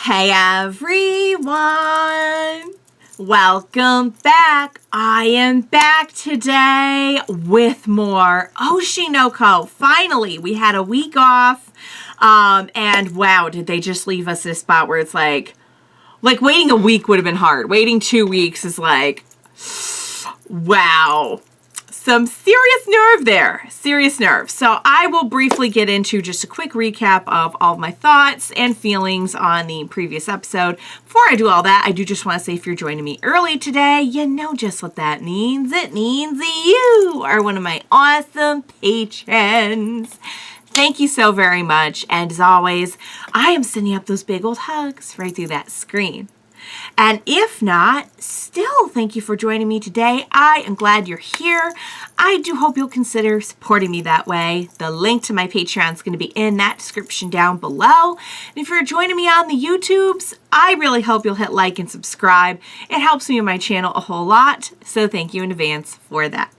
Hey everyone! Welcome back. I am back today with more Oshi no Ko. Finally, we had a week off. And wow, did they just leave us this spot where it's like waiting a week would have been hard. Waiting 2 weeks is like, wow. Some serious nerve there. Serious nerve. So I will briefly get into just a quick recap of all of my thoughts and feelings on the previous episode. Before I do all that, I do just want to say if you're joining me early today, you know just what that means. It means you are one of my awesome patrons. Thank you so very much. And as always, I am sending up those big old hugs right through that screen. And if not, still thank you for joining me today. I am glad you're here. I do hope you'll consider supporting me that way. The link to my Patreon is going to be in that description down below. And if you're joining me on the YouTubes, I really hope you'll hit like and subscribe. It helps me and my channel a whole lot, so thank you in advance for that.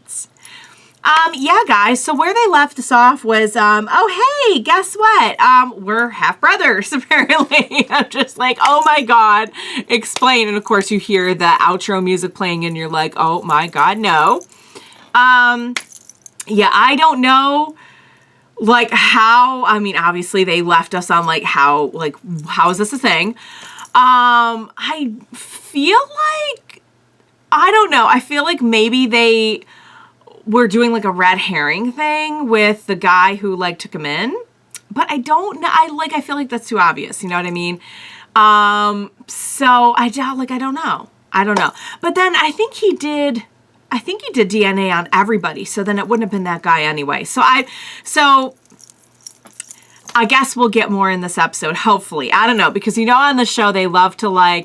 Yeah, guys, so where they left us off was, oh, hey, guess what? We're half brothers, apparently. I'm just like, oh my God, explain. And of course you hear the outro music playing and you're like, oh my God, no. Yeah, I don't know, like how, I mean, obviously they left us on how is this a thing? I feel like, I don't know. I feel like maybe we're doing a red herring thing with the guy who took him in, but I don't know. I feel like that's too obvious. You know what I mean? So I doubt, I don't know. But then I think he did DNA on everybody. So then it wouldn't have been that guy anyway. So I guess we'll get more in this episode. Hopefully. I don't know, because on the show, they love to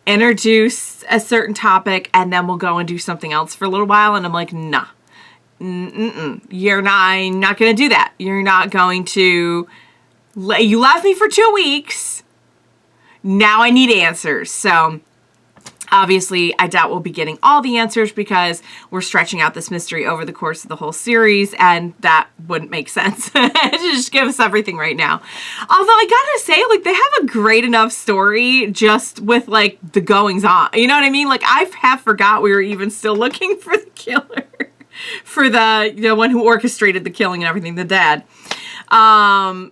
introduce a certain topic and then we'll go and do something else for a little while. And I'm like, nah. I'm not going to do that. You're not going to, you left me for 2 weeks. Now I need answers. So obviously I doubt we'll be getting all the answers because we're stretching out this mystery over the course of the whole series, and that wouldn't make sense to just give us everything right now. Although I gotta say, they have a great enough story just with the goings on. You know what I mean? I half forgot we were even still looking for the killer. For the one who orchestrated the killing and everything, the dad.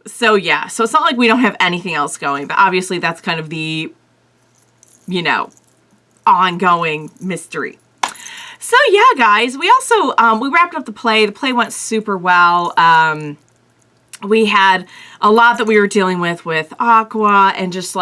So yeah, so it's not like we don't have anything else going, but obviously that's kind of the, ongoing mystery. So yeah, guys, we also, we wrapped up the play. The play went super well. We had a lot that we were dealing with Aqua and just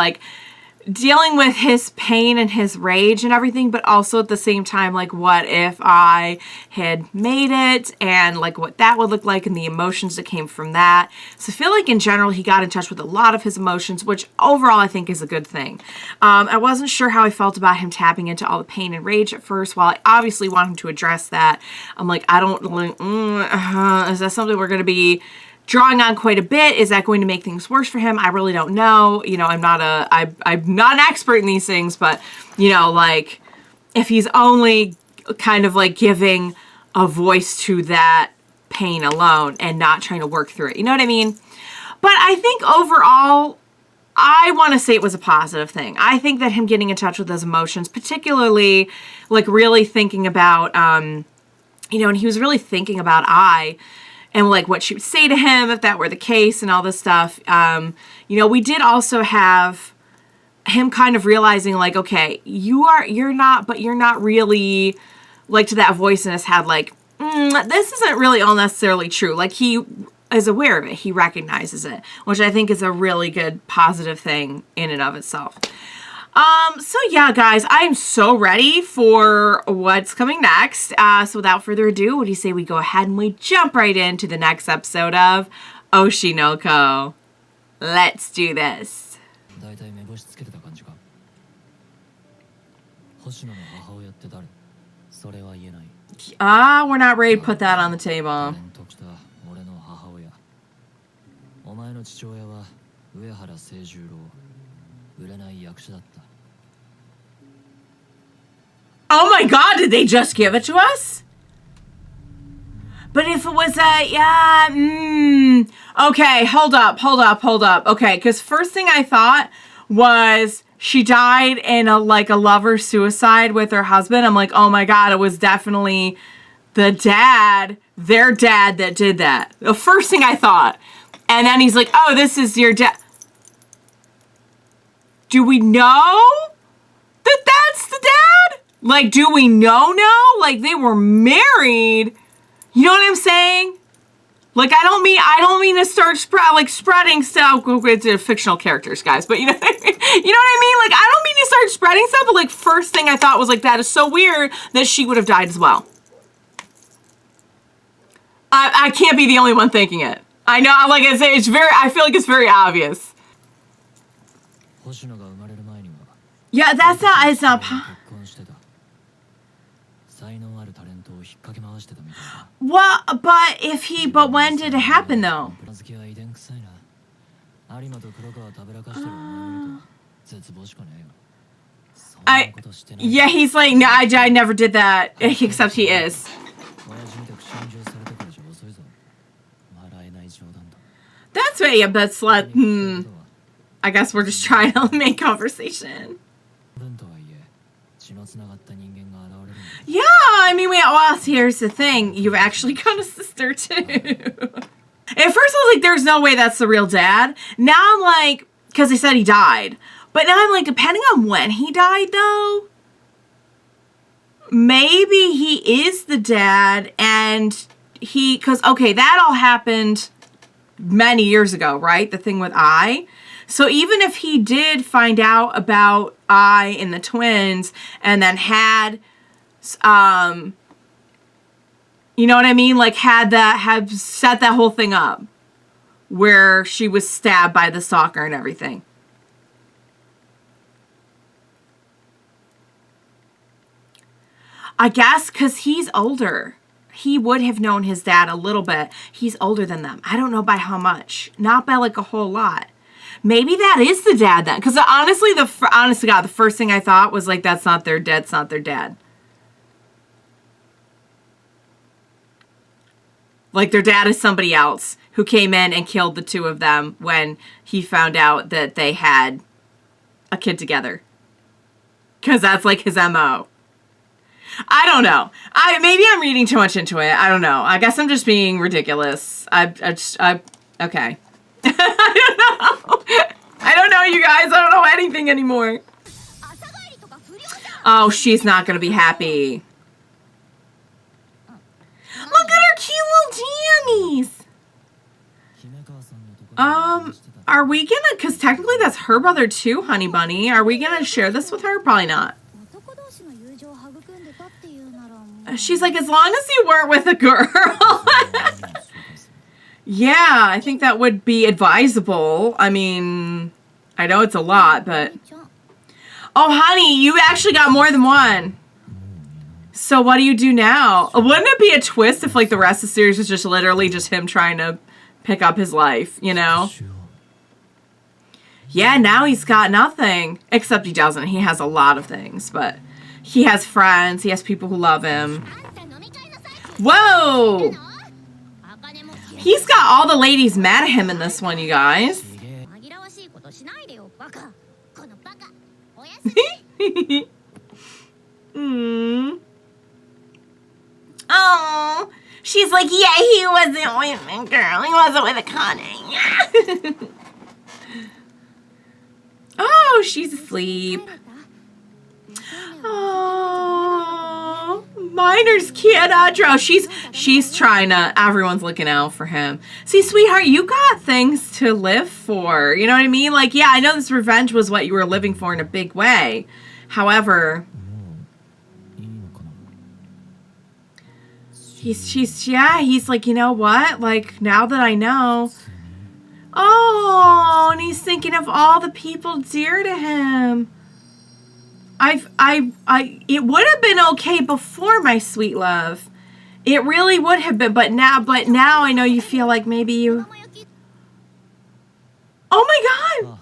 dealing with his pain and his rage and everything, but also at the same time, what if I had made it and what that would look like and the emotions that came from that. So I feel in general, he got in touch with a lot of his emotions, which overall I think is a good thing. I wasn't sure how I felt about him tapping into all the pain and rage at first. While I obviously want him to address that, I'm I don't, is that something we're going to be drawing on quite a bit? Is that going to make things worse for him? I really don't know. I'm not an expert in these things, but if he's only kind of giving a voice to that pain alone and not trying to work through it, you know what I mean? But I think overall, I want to say it was a positive thing. I think that him getting in touch with his emotions, particularly really thinking about, and he was really thinking about and what she would say to him if that were the case and all this stuff. We did also have him kind of realizing okay, you're not really to that voice in his head, this isn't really all necessarily true. He is aware of it. He recognizes it, which I think is a really good positive thing in and of itself. So yeah, guys, I'm so ready for what's coming next. So without further ado, what do you say we go ahead and we jump right into the next episode of Oshi no Ko. Let's do this. We're not ready to put that on the table. Oh my God, did they just give it to us? But if it was okay, hold up. Okay, because first thing I thought was she died in a lover suicide with her husband. I'm like, oh my God, it was definitely their dad that did that. The first thing I thought. And then he's like, oh, this is your dad. Do we know that that's the dad? Like, do we know now? Like, they were married. You know what I'm saying? Like, I don't mean to start spreading stuff with fictional characters, guys. But you know what I mean? You know what I mean? Like, I don't mean to start spreading stuff. But like, first thing I thought was like, that is so weird that she would have died as well. I can't be the only one thinking it. I know, like it's very. I feel like it's very obvious. Yeah, that's not. It's not. Well, but when did it happen though? Yeah, he's like, no, I never did that. Except he is. That's right. Yeah, that's like. I guess we're just trying to make conversation. Yeah, I mean, well, here's the thing. You've actually got a sister, too. At first, I was like, there's no way that's the real dad. Now I'm like, because they said he died. But now I'm like, depending on when he died, though, maybe he is the dad, and because, okay, that all happened many years ago, right? The thing with I. So even if he did find out about I and the twins and then had, you know what I mean? Like had set that whole thing up where she was stabbed by the stalker and everything. I guess because he's older. He would have known his dad a little bit. He's older than them. I don't know by how much. Not by like a whole lot. Maybe that is the dad then. Because honestly, honest to God, the first thing I thought was like, that's not their dad. It's not their dad. Like their dad is somebody else who came in and killed the two of them when he found out that they had a kid together. Because that's like his MO. I don't know. Maybe I'm reading too much into it. I don't know. I guess I'm just being ridiculous. Okay. I don't know, you guys. I don't know anything anymore. Oh, she's not going to be happy. Look at her cute little jammies. Are we going to, because technically that's her brother too, Honey Bunny. Are we going to share this with her? Probably not. She's like, as long as you weren't with a girl. Yeah, I think that would be advisable. I mean, I know it's a lot, but... Oh, honey, you actually got more than one. So what do you do now? Wouldn't it be a twist if, like, the rest of the series was just literally just him trying to pick up his life, you know? Yeah, now he's got nothing. Except he doesn't. He has a lot of things, but... He has friends. He has people who love him. Whoa! He's got all the ladies mad at him in this one, you guys. Oh, she's like, yeah, he wasn't with a girl. He wasn't with a Connie. Oh, she's asleep. Oh, Miner's kid, Adro. She's trying to, everyone's looking out for him. See, sweetheart, you got things to live for. You know what I mean? Like, yeah, I know this revenge was what you were living for in a big way. However, he's like, you know what? Like, now that I know. Oh, and he's thinking of all the people dear to him. It would have been okay before, my sweet love. It really would have been, but now I know you feel like maybe you... Oh my God!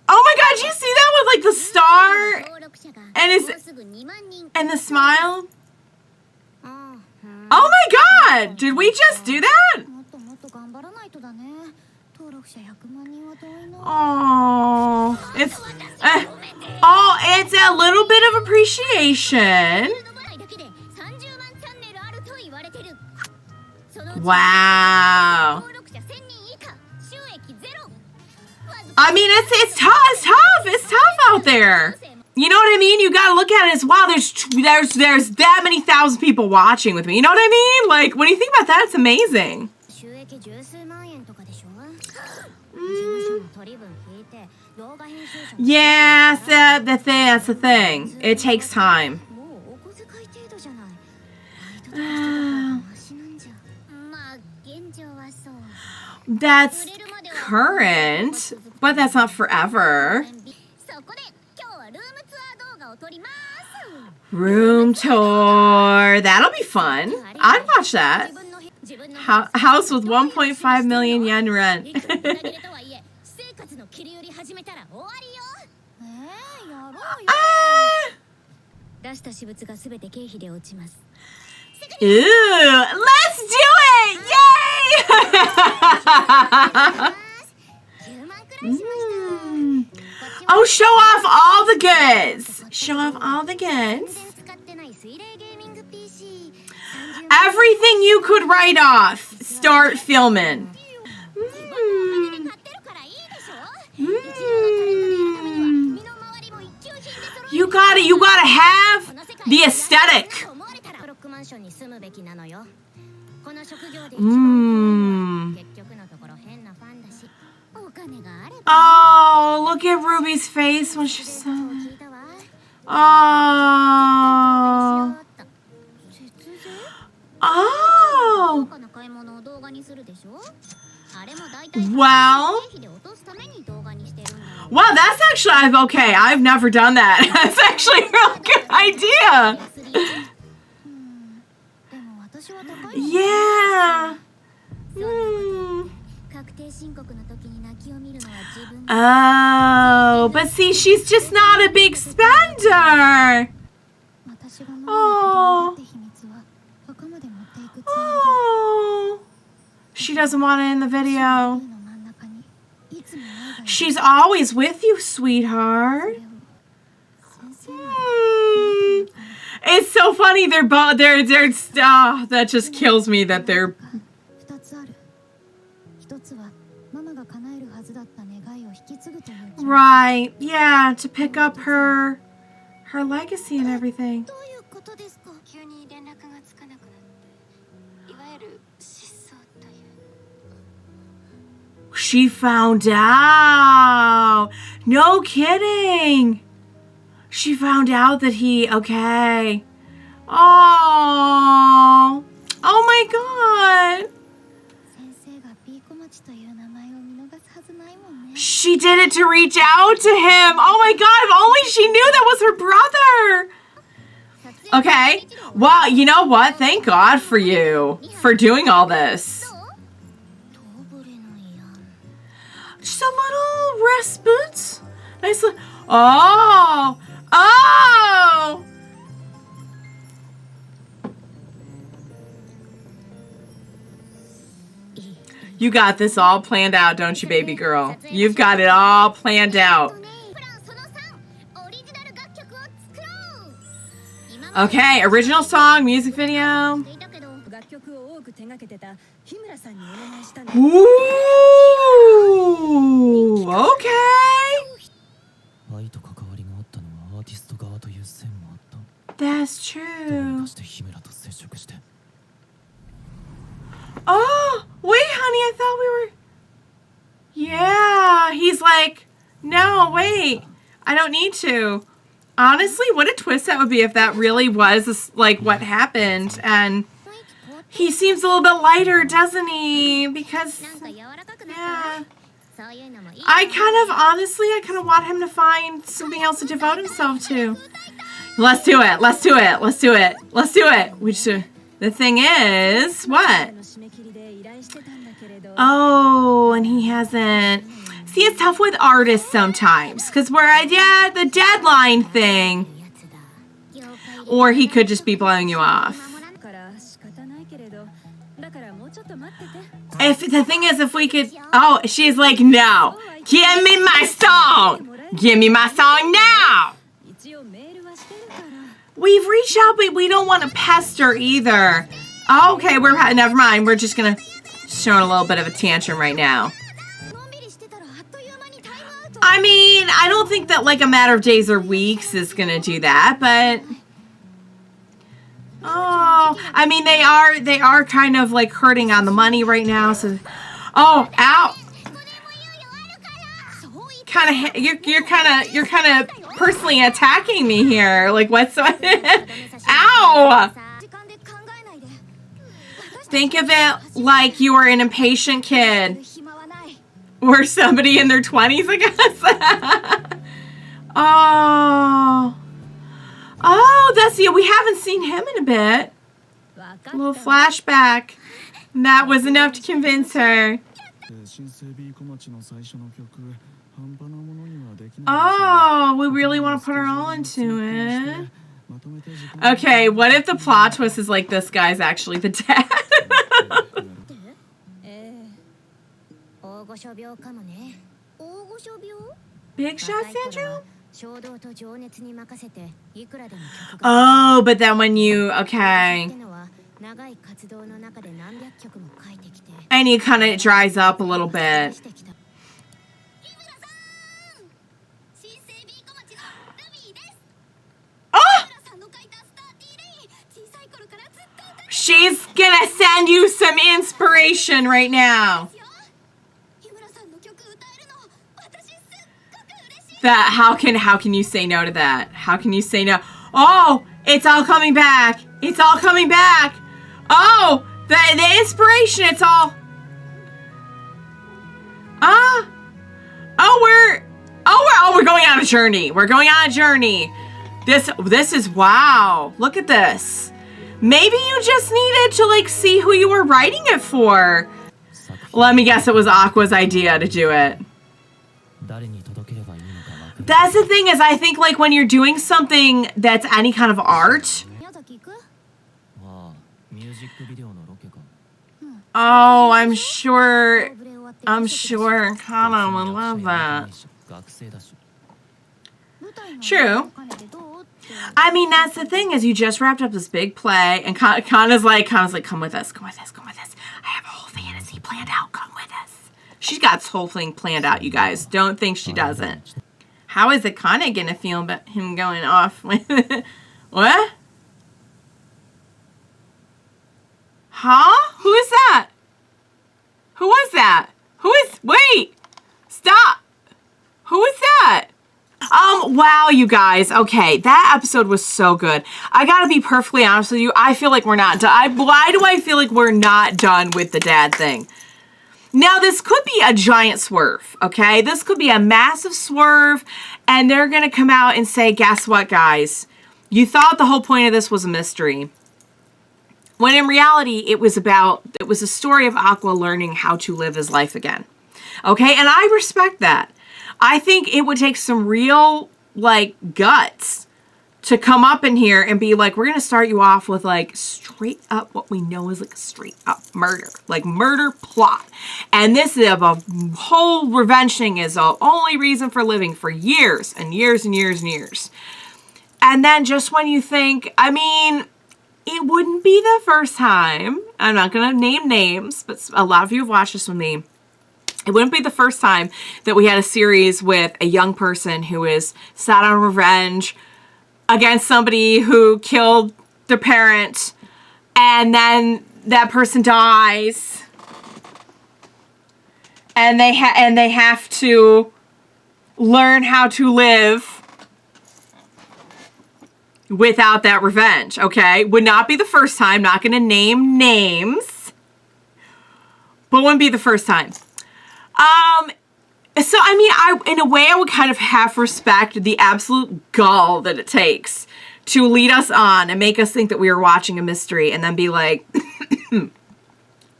Oh my God, you see that with like the star and the smile? Oh my God! Did we just do that? Oh, it's a little bit of appreciation. Wow. I mean, it's tough out there. You know what I mean? You gotta look at it as, wow, there's that many thousand people watching with me. You know what I mean? Like, when you think about that, it's amazing. Yes, that's the thing. It takes time. That's current, but that's not forever. Room tour. That'll be fun. I'd watch that. House with 1.5 million yen rent. Ooh, let's do it! Yay! Oh, show off all the goods. Show off all the goods. Everything you could write off. Start filming. You gotta have the aesthetic. Oh, look at Ruby's face when she said that. Oh. Oh. Wow, that's actually, okay, I've never done that. That's actually a real good idea. Yeah. Oh, but see, she's just not a big spender. Oh. Oh. She doesn't want it in the video. She's always with you, sweetheart. It's so funny. They're both. That just kills me that they're. Right. Yeah. To pick up her legacy and everything. She found out. No kidding. She found out that okay. Oh. Oh my God. She did it to reach out to him. Oh my God, if only she knew that was her brother. Okay. Well, you know what? Thank God for you for doing all this. Just a little wrist boots. Nice little. Oh. Oh. You got this all planned out, don't you, baby girl? You've got it all planned out. Okay, original song, music video. Ooh, okay. That's true. Oh, wait, honey, I thought we were... Yeah, he's like, no, wait, I don't need to. Honestly, what a twist that would be if that really was, like, what happened. And he seems a little bit lighter, doesn't he? Because, yeah. I kind of want him to find something else to devote himself to. Let's do it. Let's do it. Let's do it. Let's do it. We should... The thing is, what? Oh, and he hasn't. See, it's tough with artists sometimes. Because the deadline thing. Or he could just be blowing you off. If the thing is, if we could... Oh, she's like, no. Give me my song! Give me my song now! We've reached out, but we don't want to pester either. Okay, never mind. We're just gonna show a little bit of a tantrum right now. I mean, I don't think that like a matter of days or weeks is gonna do that, but oh, I mean they are kind of like hurting on the money right now. So, oh, ow! You're kind of personally attacking me here. Like what's ow! Think of it like you were an impatient kid. Or somebody in their 20s, I guess. Oh, that's yeah. We haven't seen him in a bit. A little flashback. That was enough to convince her. Oh, we really want to put her all into it. Okay, what if the plot twist is like this guy's actually the dad? Big shot syndrome? Oh, but then when you, okay. And he kind of dries up a little bit. Oh! She's gonna send you some inspiration right now. That how can you say no to that? How can you say no? Oh, it's all coming back. It's all coming back. Oh, the inspiration. It's all. We're going on a journey. We're going on a journey. This is wow. Look at this. Maybe you just needed to like see who you were writing it for. Let me guess, it was Aqua's idea to do it. That's the thing is, I think like when you're doing something that's any kind of art. Oh, I'm sure Kana would love that. True. I mean, that's the thing is you just wrapped up this big play and Kana's like, come with us. I have a whole fantasy planned out. Come with us. She's got this whole thing planned out, you guys. Don't think she doesn't. How is Akane gonna feel about him going off? What? Huh? Who is that? Who was that? Wait! Stop! Who is that? Wow, you guys. Okay, that episode was so good. I gotta be perfectly honest with you. I feel like we're not done. Why do I feel like we're not done with the dad thing? Now, this could be a giant swerve, okay? This could be a massive swerve, and they're going to come out and say, guess what, guys? You thought the whole point of this was a mystery. When in reality, it was a story of Aqua learning how to live his life again. Okay? And I respect that. I think it would take some real, like, guts to come up in here and be like, we're going to start you off with like straight up what we know is like a straight up murder, like murder plot. And this is a whole revenge thing is the only reason for living for years and years and years and years. And then just when you think, I mean, it wouldn't be the first time. I'm not going to name names, but a lot of you have watched this with me. It wouldn't be the first time that we had a series with a young person who is sat on revenge against somebody who killed their parent, and then that person dies, and they have to learn how to live without that revenge. Okay, would not be the first time. Not going to name names, but wouldn't be the first time. So, I mean, in a way, I would kind of half respect the absolute gall that it takes to lead us on and make us think that we were watching a mystery and then be like,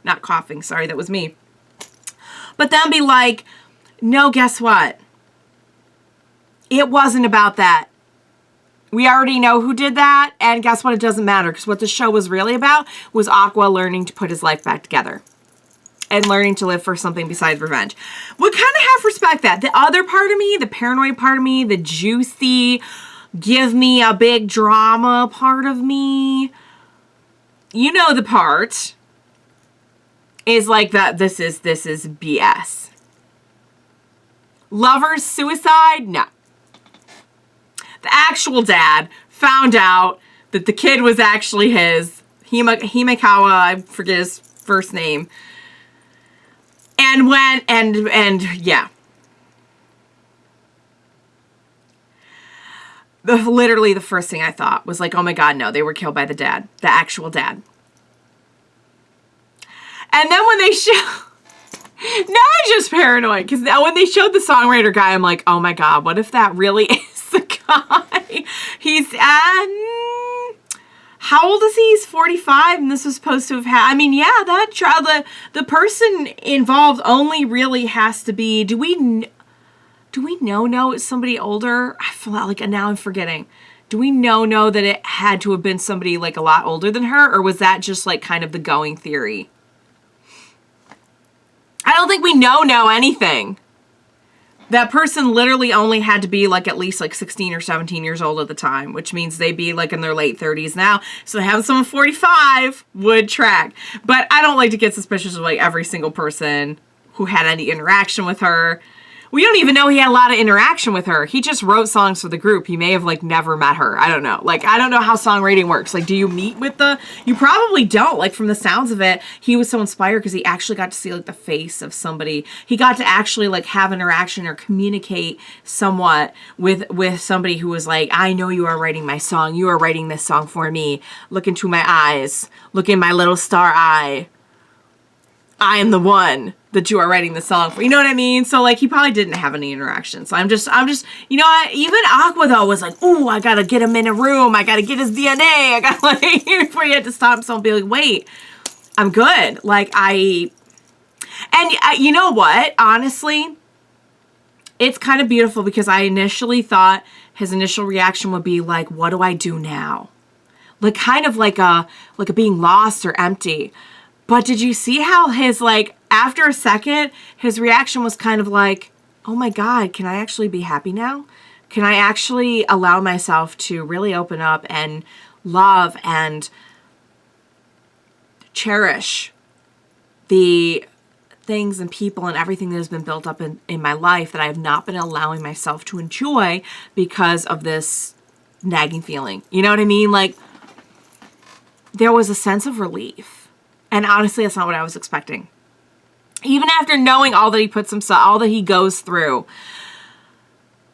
not coughing, sorry, that was me. But then be like, no, guess what? It wasn't about that. We already know who did that, and guess what? It doesn't matter, because what the show was really about was Aqua learning to put his life back together. and learning to live for something besides revenge. Would kind of have respect that. The other part of me, the paranoid part of me, the juicy, give me a big drama part of me, you know, the part is like that. This is BS. Lover's suicide? No. The actual dad found out that the kid was actually his. Himekawa, I forget his first name. And went and yeah. Literally the first thing I thought was like, oh my God, no, they were killed by the dad. The actual dad. And then when they show... Now I'm just paranoid, because when they showed the songwriter guy, I'm like, oh my God, what if that really is the guy? He's... how old is he? He's 45, and this was supposed to have had... I mean, yeah, that child... The person involved only really has to be... Do we know it's somebody older? I feel like now I'm forgetting. Do we know that it had to have been somebody like a lot older than her? Or was that just like kind of the going theory? I don't think we know anything. That person literally only had to be like at least like 16 or 17 years old at the time, which means they'd be like in their late 30s now. So having someone 45 would track. But I don't like to get suspicious of like every single person who had any interaction with her. We don't even know he had a lot of interaction with her. He just wrote songs for the group. He may have, like, never met her. I don't know. Like, I don't know how songwriting works. Like, do you meet with the... You probably don't. Like, from the sounds of it, he was so inspired because he actually got to see, like, the face of somebody. He got to actually, like, have interaction or communicate somewhat with somebody who was like, I know you are writing my song. You are writing this song for me. Look into my eyes. Look in my little star eye. I am the one that you are writing the song for. You know what I mean? So, like, he probably didn't have any interaction. So I'm just, you know what? Even Aqua, though, was like, ooh, I gotta get him in a room. I gotta get his DNA. I gotta, like, before you had to stop himself and be like, wait, I'm good. Like, you know what? Honestly, it's kind of beautiful because I initially thought his initial reaction would be like, what do I do now? Like, kind of like a being lost or empty. But did you see how his, like, after a second, his reaction was kind of like, oh my God, can I actually be happy now? Can I actually allow myself to really open up and love and cherish the things and people and everything that has been built up in my life that I have not been allowing myself to enjoy because of this nagging feeling? You know what I mean? Like, there was a sense of relief. And honestly, that's not what I was expecting. Even after knowing all that he puts himself, all that he goes through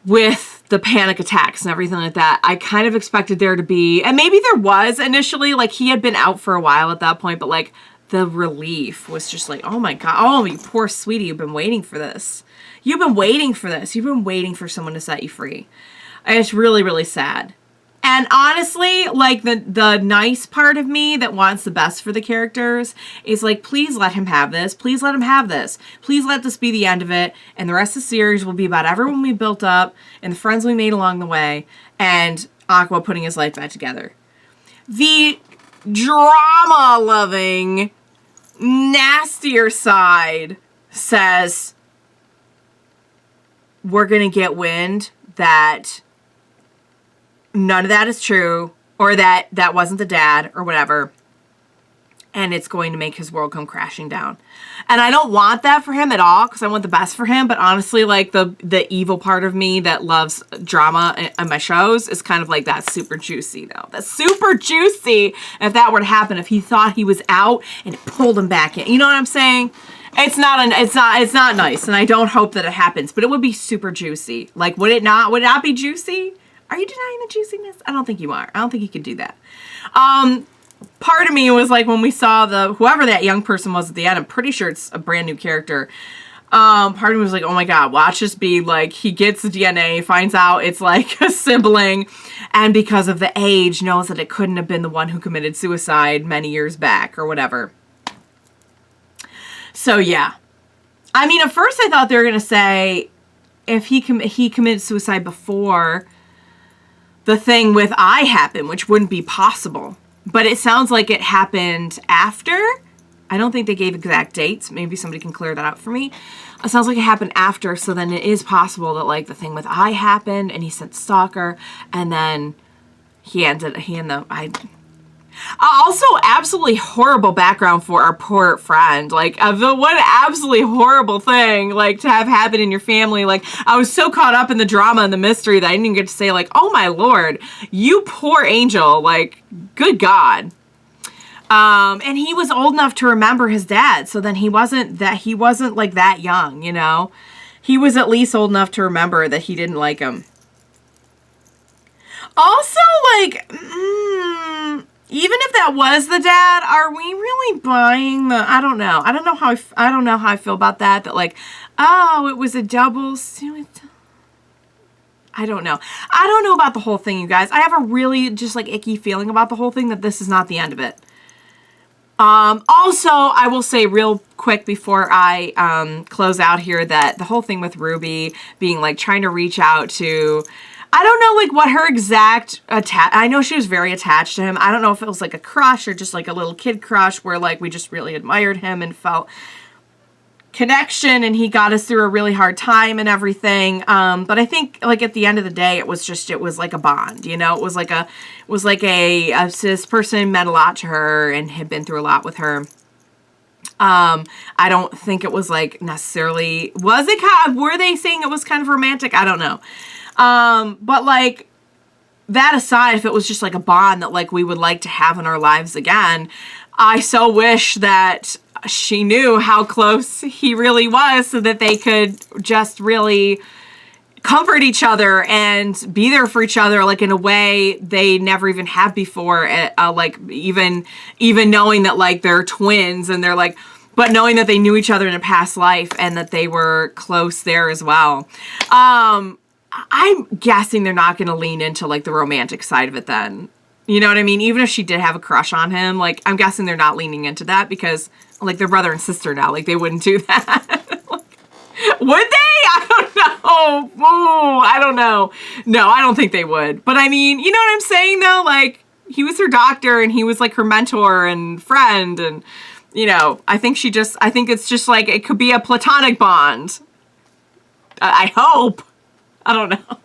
with the panic attacks and everything like that, I kind of expected there to be, and maybe there was initially, like he had been out for a while at that point, but like the relief was just like, oh my God, oh, you poor sweetie, you've been waiting for this. You've been waiting for this. You've been waiting for someone to set you free. And it's really, really sad. And honestly, like the nice part of me that wants the best for the characters is like, please let him have this. Please let him have this. Please let this be the end of it. And the rest of the series will be about everyone we built up and the friends we made along the way and Aqua putting his life back together. The drama-loving, nastier side says we're going to get wind that none of that is true, or that wasn't the dad, or whatever, and it's going to make his world come crashing down. And I don't want that for him at all, because I want the best for him, but honestly, like, the evil part of me that loves drama in my shows is kind of like, that's super juicy, though. That's super juicy if that were to happen, if he thought he was out and it pulled him back in. You know what I'm saying? It's not nice, and I don't hope that it happens, but it would be super juicy. Like, would it not be juicy? Are you denying the juiciness? I don't think you are. I don't think you could do that. Part of me was like, when we saw whoever that young person was at the end, I'm pretty sure it's a brand new character. Part of me was like, oh my God, watch this be like, he gets the DNA, finds out it's like a sibling, and because of the age, knows that it couldn't have been the one who committed suicide many years back or whatever. So yeah. I mean, at first I thought they were going to say, if he committed suicide before the thing with I happened, which wouldn't be possible. But it sounds like it happened after. I don't think they gave exact dates. Maybe somebody can clear that up for me. It sounds like it happened after, so then it is possible that, like, the thing with I happened, and he sent stalker, and then also, absolutely horrible background for our poor friend. Like, what absolutely horrible thing, like, to have happen in your family. Like, I was so caught up in the drama and the mystery that I didn't even get to say, like, oh my Lord, you poor angel. Like, good God. And he was old enough to remember his dad. So then he wasn't like that young, you know? He was at least old enough to remember that he didn't like him. Also, like, even if that was the dad, are we really buying the, I don't know. I don't know how I feel about that. That, like, oh, it was a double suicide. I don't know. I don't know about the whole thing, you guys. I have a really just, like, icky feeling about the whole thing, that this is not the end of it. Also, I will say real quick before I close out here that the whole thing with Ruby being, like, trying to reach out to, I don't know, like, what her exact I know she was very attached to him. I don't know if it was, like, a crush or just, like, a little kid crush where, like, we just really admired him and felt connection, and he got us through a really hard time and everything. But I think, like, at the end of the day, it was like a bond, you know? It was like this person meant a lot to her and had been through a lot with her. I don't think it was, like, necessarily, were they saying it was kind of romantic? I don't know. But, like, that aside, if it was just, like, a bond that, like, we would like to have in our lives again, I so wish that she knew how close he really was so that they could just really comfort each other and be there for each other, like, in a way they never even had before. Like, even knowing that, like, they're twins and they're, like, but knowing that they knew each other in a past life and that they were close there as well. I'm guessing they're not going to lean into, like, the romantic side of it then. You know what I mean? Even if she did have a crush on him, like, I'm guessing they're not leaning into that because, like, they're brother and sister now. Like, they wouldn't do that. Would they? I don't know. Ooh, I don't know. No, I don't think they would. But I mean, you know what I'm saying, though? Like, he was her doctor and he was, like, her mentor and friend. And, you know, I think it's just, like, it could be a platonic bond. I hope. I don't know.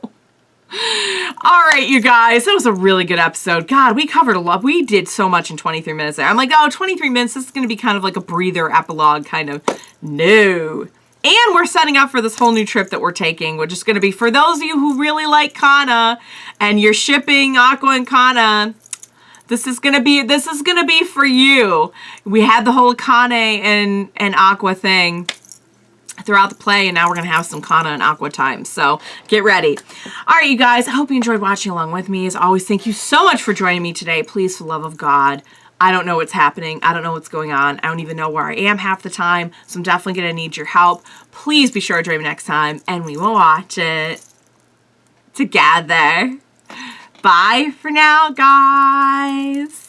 All right, you guys, that was a really good episode. God, we covered a lot. We did so much in 23 minutes there. I'm like, oh, 23 minutes, this is going to be kind of like a breather epilogue kind of. No. And we're setting up for this whole new trip that we're taking, which is going to be for those of you who really like Kana and you're shipping Aqua and Kana. This is going to be for you. We had the whole Kane and Aqua thing throughout the play, and now we're going to have some Kana and Aqua time, so get ready. All right, you guys, I hope you enjoyed watching along with me. As always, thank you so much for joining me today. Please, for the love of God, I don't know what's happening. I don't know what's going on. I don't even know where I am half the time, so I'm definitely going to need your help. Please be sure to join me next time, and we will watch it together. Bye for now, guys.